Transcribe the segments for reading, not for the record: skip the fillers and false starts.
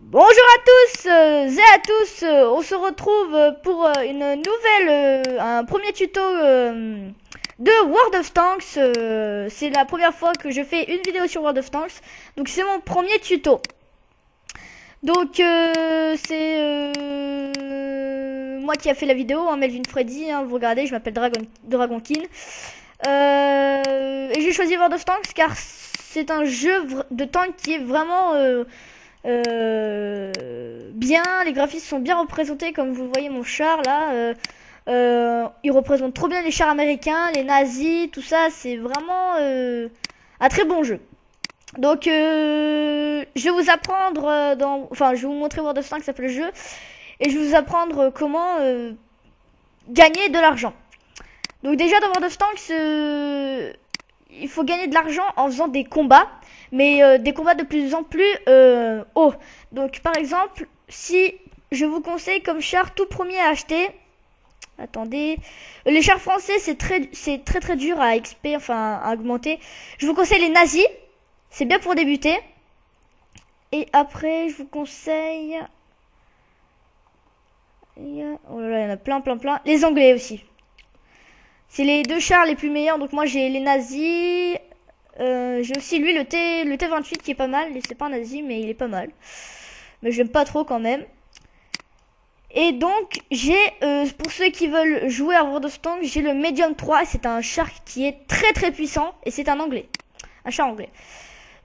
Bonjour à tous et à tous, on se retrouve pour une nouvelle, un premier tuto de World of Tanks. C'est la première fois que je fais une vidéo sur World of Tanks, donc c'est mon premier tuto. Donc c'est moi qui a fait la vidéo, hein, Melvin Freddy, hein, vous regardez, je m'appelle Dragonkin. Et j'ai choisi World of Tanks car c'est un jeu de tank qui est vraiment bien, les graphismes sont bien représentés comme vous voyez mon char là. Il représente trop bien les chars américains, les nazis, tout ça, c'est vraiment un très bon jeu. Donc je vais vous apprendre enfin je vais vous montrer World of Tanks, ça s'appelle le jeu, et je vais vous apprendre comment gagner de l'argent. Donc déjà dans World of Tanks, il faut gagner de l'argent en faisant des combats, mais des combats de plus en plus hauts. Donc par exemple, si je vous conseille comme char tout premier à acheter, attendez, les chars français c'est très dur à XP, enfin à augmenter. Je vous conseille les nazis, c'est bien pour débuter. Et après je vous conseille, oh là là, il y en a plein. Les anglais aussi. C'est les deux chars les plus meilleurs. Donc moi j'ai les nazis. J'ai aussi lui le T28 qui est pas mal. C'est pas un nazi mais il est pas mal. Mais j'aime pas trop quand même. Et donc j'ai pour ceux qui veulent jouer à World of Tanks, j'ai le Medium 3. C'est un char qui est très puissant. Et c'est un anglais. Un char anglais.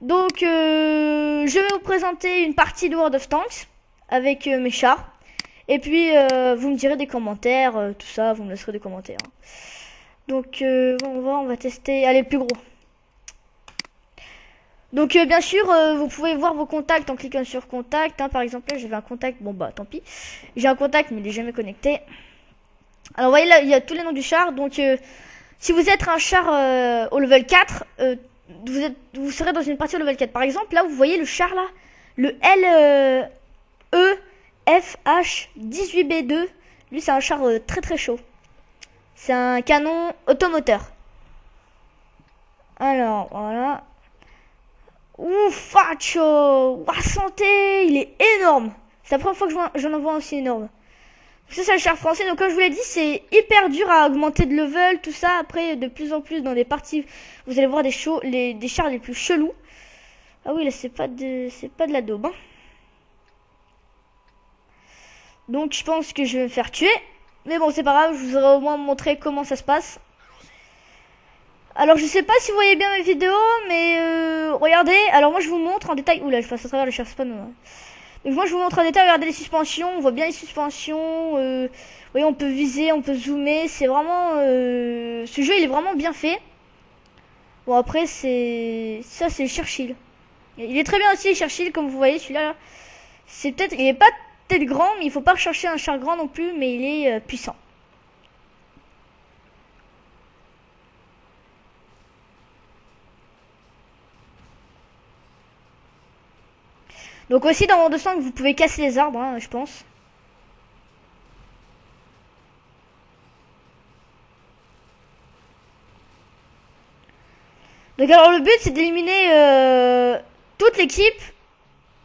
Donc je vais vous présenter une partie de World of Tanks avec mes chars. Et puis vous me direz des commentaires, tout ça, vous me laisserez des commentaires. Donc on va tester, allez, le plus gros. Donc bien sûr vous pouvez voir vos contacts en cliquant sur contact, hein. Par exemple là j'avais un contact, bon bah tant pis, j'ai un contact mais il est jamais connecté. Alors vous voyez là il y a tous les noms du char. Donc si vous êtes un char au level 4, vous serez dans une partie au level 4. Par exemple là vous voyez le char là, le LEFH18B2, lui c'est un char très chaud. C'est un canon automoteur. Alors, voilà. Ouh, facho! Ouah, santé! Il est énorme! C'est la première fois que j'en vois aussi énorme. Ça, c'est le char français. Donc, comme je vous l'ai dit, c'est hyper dur à augmenter de level, tout ça. Après, de plus en plus, dans des parties, vous allez voir des chars les plus chelous. Ah oui, là, c'est pas de la daube, hein. Donc, je pense que je vais me faire tuer. Mais bon, c'est pas grave, je vous aurais au moins montré comment ça se passe. Alors, je sais pas si vous voyez bien mes vidéos, mais regardez. Alors, moi, je vous montre en détail. Oula, je passe à travers le char spawn. Donc, moi, je vous montre en détail. Regardez les suspensions. On voit bien les suspensions. Vous voyez, on peut viser, on peut zoomer. C'est vraiment. Ce jeu, il est vraiment bien fait. Bon, après, c'est. Ça, c'est le Churchill. Il est très bien aussi, le Churchill, comme vous voyez, celui-là. Là. C'est peut-être. Il est pas peut-être grand, mais il faut pas rechercher un char grand non plus, mais il est puissant. Donc aussi dans World of Tanks, vous pouvez casser les arbres, hein, je pense. Donc alors le but c'est d'éliminer toute l'équipe.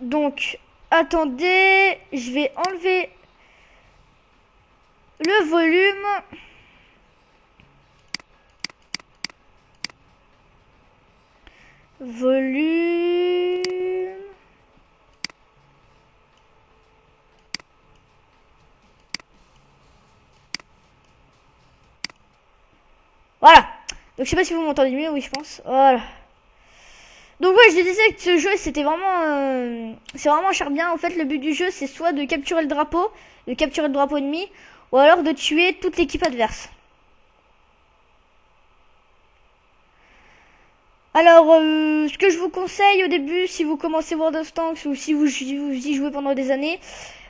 Donc attendez, je vais enlever le volume. Voilà. Donc je sais pas si vous m'entendez mieux, oui je pense. Voilà. Donc ouais, je disais que ce jeu c'était vraiment c'est vraiment un char bien. En fait le but du jeu c'est soit de capturer le drapeau, ennemi, ou alors de tuer toute l'équipe adverse. Alors ce que je vous conseille au début, si vous commencez World of Tanks ou si vous y jouez pendant des années,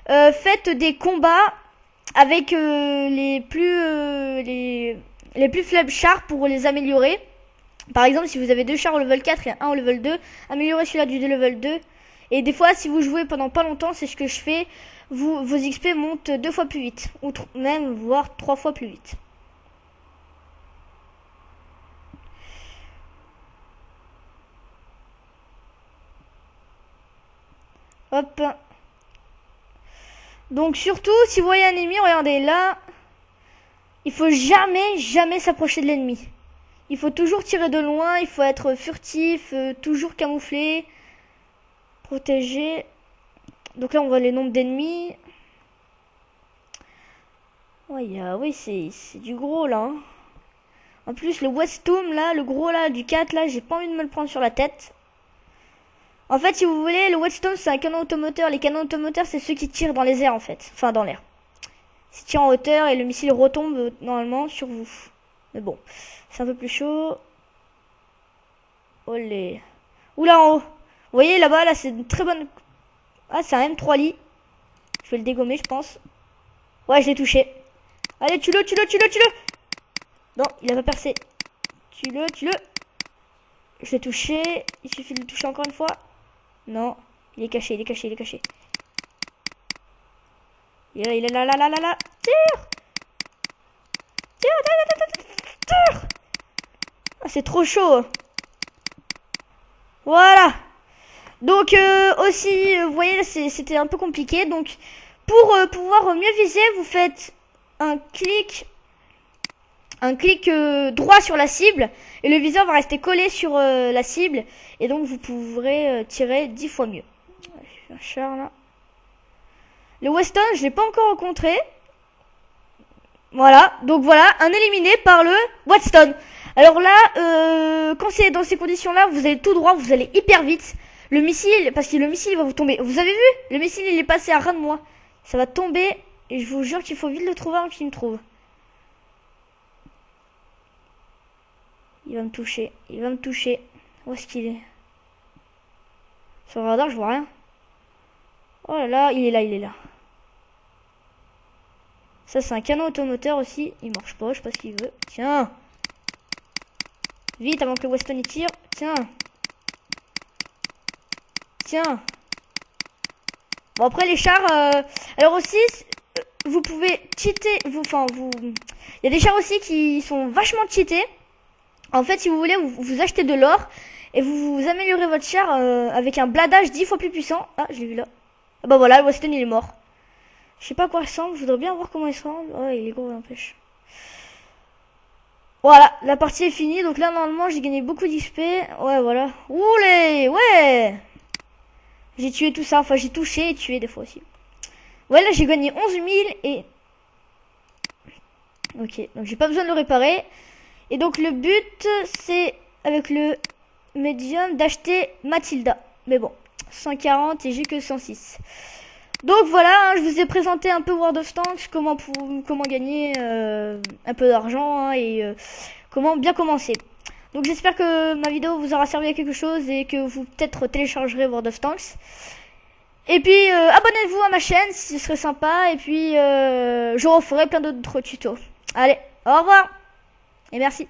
faites des combats avec les plus faibles chars pour les améliorer. Par exemple, si vous avez deux chars au level 4 et un au level 2, améliorez celui-là du level 2. Et des fois, si vous jouez pendant pas longtemps, c'est ce que je fais, vos XP montent 2 fois plus vite, ou même voire 3 fois plus vite. Hop. Donc surtout, si vous voyez un ennemi, regardez là, il faut jamais s'approcher de l'ennemi. Il faut toujours tirer de loin, il faut être furtif, toujours camouflé, protégé. Donc là, on voit les nombres d'ennemis. Ouais, oui, c'est du gros là. Hein. En plus, le Westum là, le gros là, du 4 là, j'ai pas envie de me le prendre sur la tête. En fait, si vous voulez, le Westum c'est un canon automoteur. Les canons automoteurs, c'est ceux qui tirent dans les airs en fait. Enfin, dans l'air. Ils tirent en hauteur et le missile retombe normalement sur vous. Mais bon, c'est un peu plus chaud. Olé. Oula en haut. Vous voyez là-bas, là, c'est une très bonne... Ah, c'est un M3 lit. Je vais le dégommer, je pense. Ouais, je l'ai touché. Allez, tue-le, tue-le, tue-le, tue-le. Non, il a pas percé. Tue-le, tue-le. Je l'ai touché. Il suffit de le toucher encore une fois. Non, il est caché, il est caché, il est caché. Il est là, là, là, là, là. Tire. Tire, tire, tire, tire. Ah, c'est trop chaud. Voilà. Donc aussi, vous voyez, c'était un peu compliqué. Donc, pour pouvoir mieux viser, vous faites un clic droit sur la cible. Et le viseur va rester collé sur la cible. Et donc, vous pourrez tirer 10 fois mieux. Je fais un char là. Le Weston, je l'ai pas encore rencontré. Voilà, donc voilà, un éliminé par le Weston. Alors là, quand c'est dans ces conditions-là, vous allez tout droit, vous allez hyper vite. Le missile, parce que le missile va vous tomber. Vous avez vu? Le missile, il est passé à ras de moi. Ça va tomber, et je vous jure qu'il faut vite le trouver avant qu'il me trouve. Il va me toucher, il va me toucher. Où est-ce qu'il est? Sur le radar, je vois rien. Oh là là, il est là, il est là. Ça, c'est un canon automoteur aussi. Il marche pas, je sais pas ce qu'il veut. Tiens. Vite, avant que le Weston y tire. Tiens. Tiens. Bon, après, les chars... Alors aussi, vous pouvez cheater... Il y a des chars aussi qui sont vachement cheatés. En fait, si vous voulez, vous achetez de l'or. Et vous améliorez votre char avec un bladage 10 fois plus puissant. Ah, je l'ai vu là. Ah bah voilà, le Weston, il est mort. Je sais pas à quoi il ressemble, je voudrais bien voir comment il ressemble. Ouais, il est gros, n'empêche. Voilà, la partie est finie. Donc là, normalement, j'ai gagné beaucoup d'XP. Ouais, voilà. Oulé, ouais. J'ai tué tout ça. Enfin, j'ai touché et tué des fois aussi. Ouais, là, j'ai gagné 11 000 et... Ok, donc j'ai pas besoin de le réparer. Et donc, le but, c'est, avec le médium, d'acheter Mathilda. Mais bon, 140 et j'ai que 106. Donc voilà, hein, je vous ai présenté un peu World of Tanks, comment gagner un peu d'argent hein, et comment bien commencer. Donc j'espère que ma vidéo vous aura servi à quelque chose et que vous peut-être téléchargerez World of Tanks. Et puis abonnez-vous à ma chaîne, ce serait sympa. Et puis je referai plein d'autres tutos. Allez, au revoir et merci.